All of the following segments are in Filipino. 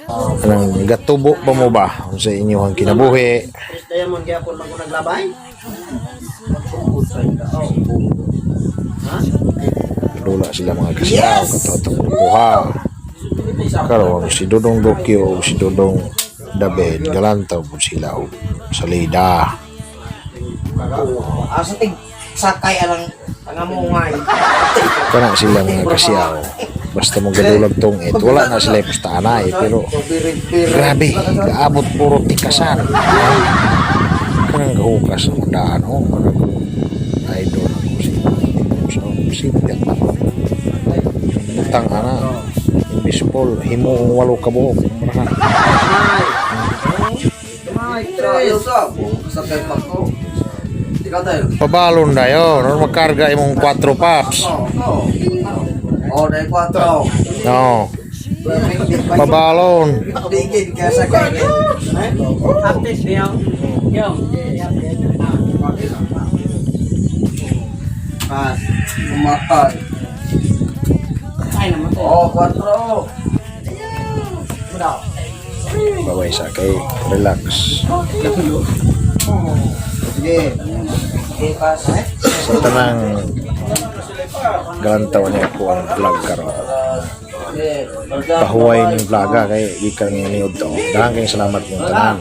Anong gatubo pa mo ba sa inyong kinabuhi? Diamond gyapon man ko naglabay. Dula sila mga kasiyaw, katotong buha. Karon si Dodong Dokyo, si Dodong David, galantaw po sila o salida. Asa tig sakay alang tangamungay. Kana sila mga kasiyaw. Basta mo gadulag tong it, wala na sila pustaanay, pero grabe, gaabot puro tikasan. Kanang gahukas ang daan, idol ako si Piat na. Butang ana, baseball, himo walo ka buhok. Pabalon na yun, or magkarga imong 4 pops. Oh, dahil 4. No. Pabalon. Digid ka sa kanya. Artist niya. Yo. Pas, umatay. Ay naman to. Oh, 4. Bravo. Baway sa kay relax. Sige. Okay, pas. Sa tanang galantaw niya po ang vlog karon. Pahuway ng vloga kay di ka niniod to. Daghang kayong salamat ng tanan.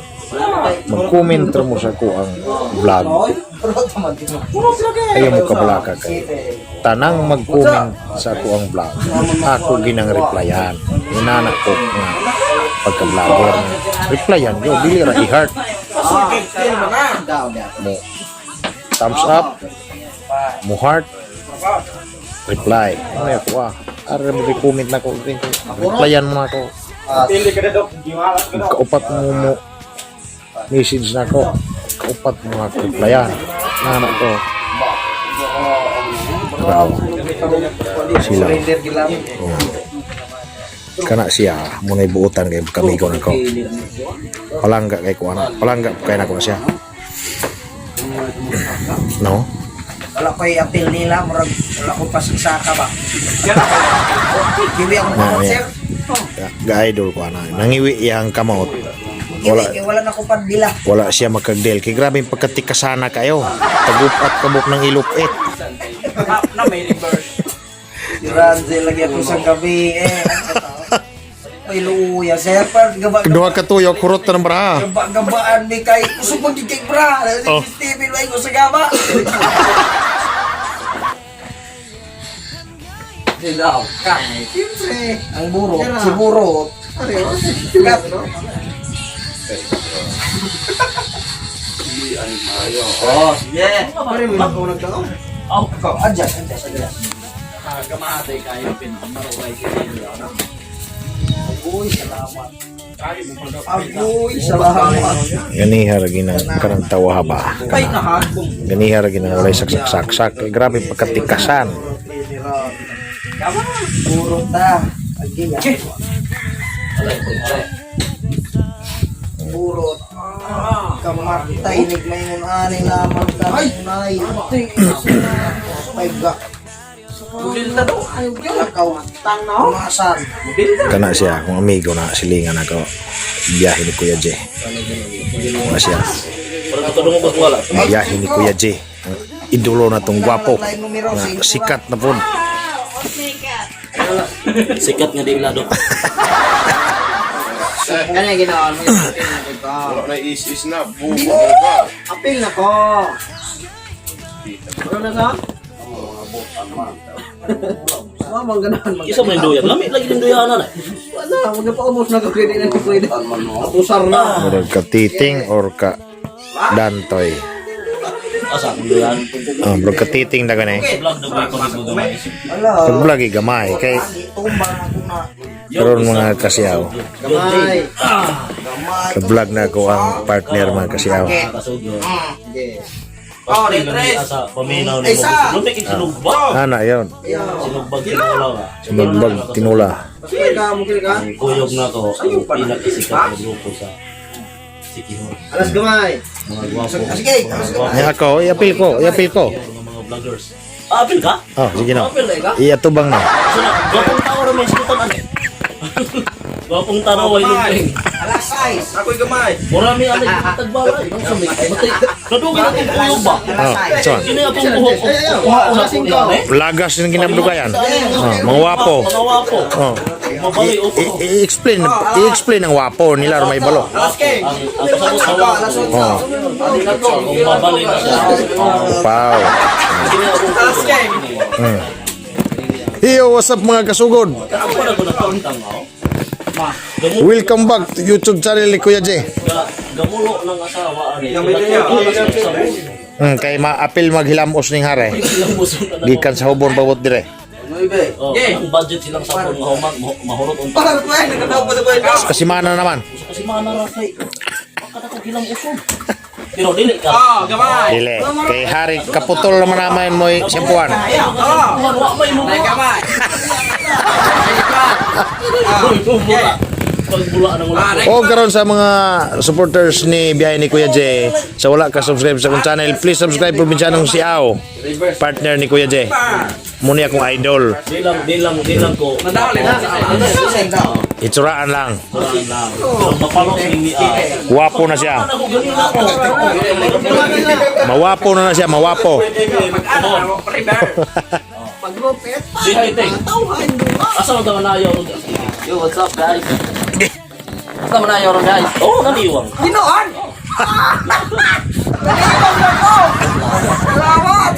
Mag-comment mo sa ko ang vlog. Ayaw mo kabalaka kay tanang mag-comment sa ko ang vlog. Ako ginang replyan. Inanak ko nga pagka-vlogger. Replyan yo dili ra i-heart mo. Thumbs up. Mo heart. Reply. Ano yan ko Ara mo comment na ko. Replyan mo na ako. Kaupat mo message na ko. Kaupat mo na ako. Replyan. Nanak ko. Bravo. Sila. Kana siya. Muna ibuutan kay kamigo na ko. Palangga kay ko anak. Palangga kay na ko siya. No? Wala ko i-appeal nila, murag wala ko pasigsaka ba. Kiwi ako sir. Ga-idol ko na. Nangiwi iyang kamot. Wala na ko pandila. Wala siya magkagdel. Kay grabe yung pagkatikasana kayo. Tagupat kabuk ng ilupit. Na may reverse. Ranze lagi ako sa gabi May luya sir, gaba Kedua katuyo kurot ng bra. gabaan ni kay usog magiging bra. Oh. Steven way ko sa gaba. Dilaw ka. Siyempre, ang buro, si buro. Kat. Oh, sige. Pare mo na ko nagkaon. Oh, adjust. Gamate kayo pinamaruay sila. Uy, salamat. Agoy, salamat. Ganiha lagi ng karang tawa ba. Ay, nahagong. Ganiha lagi ng walay saksak-saksak. Kay grabe pagkatikasan. Puro ta. Puro. Kamatay, nigmay mo na lamang tanay. Ay, ga. Budil na daw. Ayaw yun. Lakaw. Tanaw. Masan. Kana siya, kung amigo na silingan ako. Biyahe ni Kuya J. Kuna siya. Biyahe ni Kuya J. Ang idolo na tong gwapo. Nga sikat na po. Sikat nga di lado. Ano yung ginawa mo? Wala na is na, bubo ka. Apil na ko. Ano na sa? Mamang ganahan mag- Isa mo yung duyan. Lamit lagi ng duyan na. Wala, magpaumos na ko pwede na pwede. Apusar na. Murag ka titing or ka dantoy. Asa ang duyan. Murag ka titing na ganay. Vlog na boy ko ni Budumay. Wala. Pag lagi gamay. Kay Tumbang ako na. karon mga kasiyaw. Gamay. Ka-vlog na ako ang partner mga kasiyaw. Kasugyo. Sige. Oh, Tres. Asa paminaw ni mo. Lumik sinugbag. Ana yon. Sinugbag tinula. Sinugbag tinula. Sige ka, mukil ka. Kuyog na ko. Ang pinakasikat na grupo sa Sikihor. Alas gamay. Mga gwapo. Sige. Mga gwapo. Ay ako, iapil ko. Mga vloggers. Apil ka? Oh, sige na. Apil na ka. Iatubang na. So na, gawang tao rin may sinutan ano? Gapong tanaw ay lumping. Alas 6. Ako'y gamay. Murami alay tagbaway. Ang sabi. Matay. Nadugin ang tuyog ba? Saan? Kini akong buhok. Kuhaon ako niya. Lagas yung ginabdugayan. Mga wapo. Mga wapo. Oh. Mabali upo. I-explain ang wapo nila ro may balo. Ang kasabot sa wapo. Oh. Ano na to? Kung mabali na siya. Wow. Kini akong Yo, what's up mga kasugod? Ako pa na ko nakauntang ako. Welcome back to YouTube channel ni Kuya J. Gamulo ng asawa. Kay maapil maghilamos ning hare. Gikan sa hubon bawot dire. Oh, ang budget silang sa pong mahurot unta. Kasi mana naman. Kasi mana ra kay kada ko gilang usod. Pero dili ka. Dili. Kay hari kaputol naman naman mo sempuan. Wa may mo. Pagbula ng ulo. O karon sa mga supporters ni biyahe ni Kuya J, sa wala ka subscribe sa akong channel, please subscribe probinsiyanong si Ao, partner ni Kuya J. Muni akong idol. Di lang ko. Itsuraan lang. Mapalok ni Wapo na siya. Ako ganun ako. Mawapo na siya, mawapo. Paglupit pa. Si Haiteng. Tauhan doon. Asa mo daw na ayaw? Yo, what's up guys? Asa mo na ayaw guys? Oh, naniwang. Ginoon! Naniwang na ko! Salamat!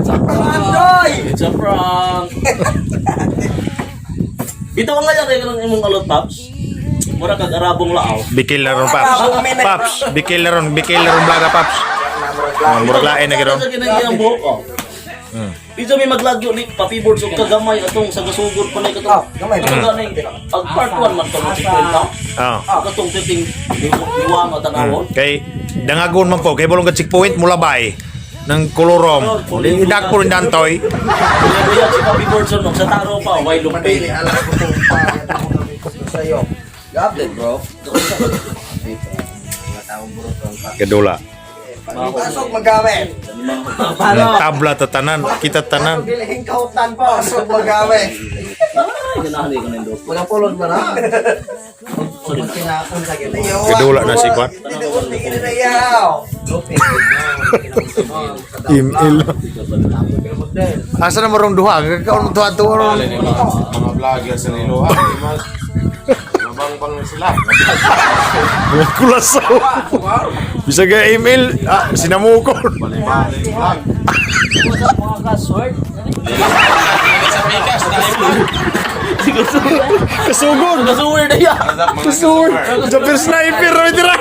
Salamat, It's a prank. Ito ang ngayon rin ng imong alot, Paps. Mura kag arabong laaw. Bikil na ron, Paps. Paps, bikil na ron blaga, Paps. Murag lain na gano'n. Sa ginagiyang buhok, oh. Ito may maglagyo ni papiboard so kagamay atong sa gasugod pa na katong. gamay. Ang part 1 man to si kwenta. Oh. Katong titing diwa nga tanawon. Kay dangagon man po, kay bulong ka checkpoint mula bay ng kolorom. Idak po rin dantoy. Kuya si papiboard so sa taro pa way lumpay. Alam ko kung sa'yo. Gablet, bro. Kadula. Pasok magamit. Tabla tatanan, kita tanan. Bilhin kautan po. Pasok magamit. Ay, ganahan ko nindo. Magapulod ba na? Magkinakon sa gito. Kadula na si Kwan. Tingin na yaw. Email. Asa na marong duha? Kakaon mo tuwa-tuwa. Mga vlogger sa Nilohan. Mabang-bang na sila. Mga kulasaw. Bisa ga email, sinamukon. Balik-balik vlog. Mga kasword. Kasugod. Kasword na yan. Kasugod. Japir sniper ro dira.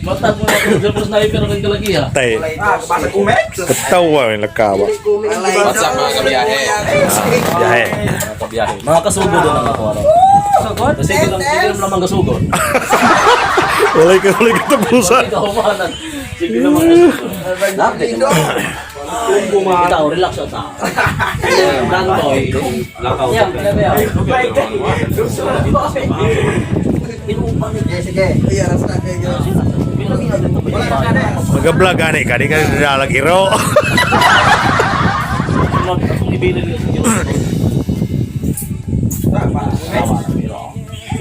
Matag mo na kung Jumbo Sniper ang kalagi ha. Tay. Basta kumek. Katawa yung lakawa. What's up mga kabiyahe? Yahe. Kabiyahe. Mga kasugod doon ang ako araw. Sugod? Sige lang naman kasugod. Walay ka tapusan. Ikaw umanan. Sige naman kasugod. Ikaw, relax siya ta. Dantoy. Lakaw. Sige. Iyaras na kayo. Mag-vlog gani ka, di ka dalag iro.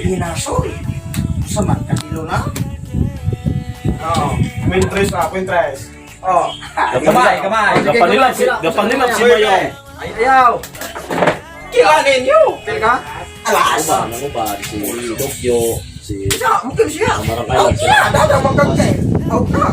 Hinasol. Saman kanilo na. Quintres. Oh. Gamay. Gapanilap si Mayong. Ayaw. Kilanin nyo. Pilka? Alas. Ano ba? Si Dokyo. Si Siya, mungkin siya. Marang Island. Siya, dada magkagay. Out na.